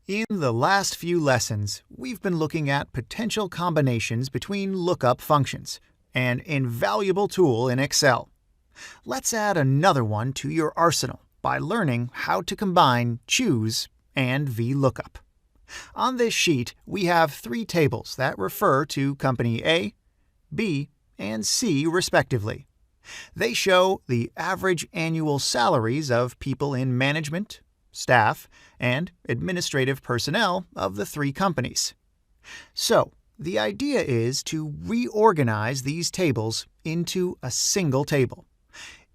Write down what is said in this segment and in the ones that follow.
In the last few lessons, we've been looking at potential combinations between lookup functions, an invaluable tool in Excel. Let's add another one to your arsenal by learning how to combine choose and Vlookup. On this sheet, we have three tables that refer to company A, B, and C respectively. They show the average annual salaries of people in management, staff, and administrative personnel of the three companies. So, the idea is to reorganize these tables into a single table.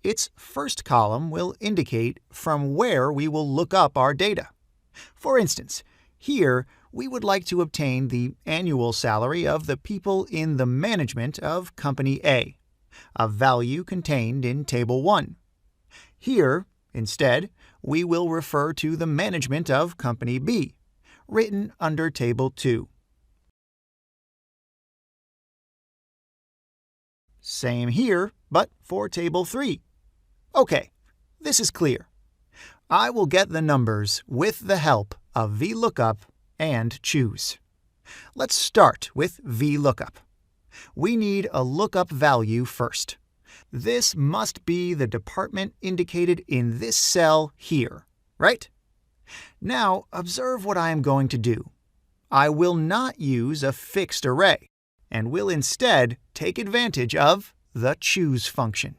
Its first column will indicate from where we will look up our data. For instance, here we would like to obtain the annual salary of the people in the management of Company A, a value contained in Table 1. Here, instead, we will refer to the management of Company B, written under Table 2. Same here, but for Table 3. Okay, this is clear. I will get the numbers with the help of Vlookup and choose. Let's start with Vlookup. We need a lookup value first. This must be the department indicated in this cell here, right? Now, observe what I am going to do. I will not use a fixed array, and will instead take advantage of the choose function.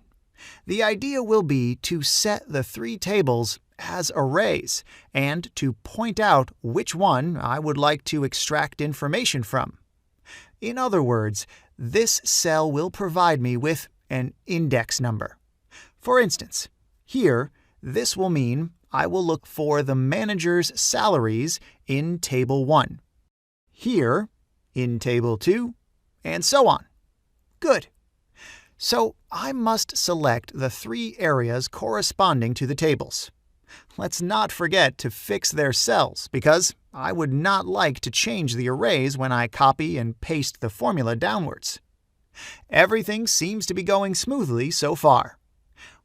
The idea will be to set the three tables as arrays and to point out which one I would like to extract information from. In other words, this cell will provide me with an index number. For instance, here, this will mean I will look for the manager's salaries in Table 1. Here, in Table 2, and so on. Good. So I must select the three areas corresponding to the tables. Let's not forget to fix their cells because I would not like to change the arrays when I copy and paste the formula downwards. Everything seems to be going smoothly so far.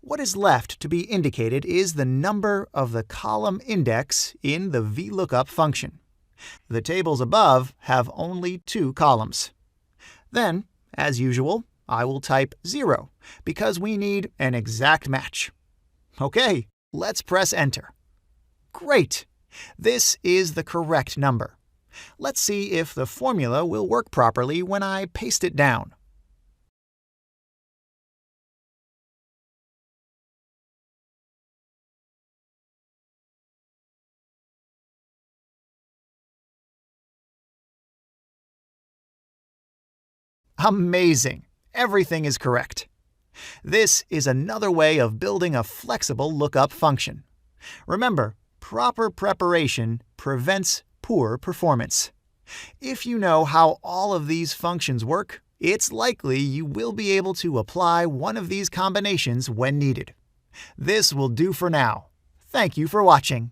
What is left to be indicated is the number of the column index in the Vlookup function. The tables above have only 2 columns. Then, as usual, I will type 0 because we need an exact match. Okay, let's press Enter. Great! This is the correct number. Let's see if the formula will work properly when I paste it down. Amazing! Everything is correct. This is another way of building a flexible lookup function. Remember, proper preparation prevents poor performance. If you know how all of these functions work, it's likely you will be able to apply one of these combinations when needed. This will do for now. Thank you for watching.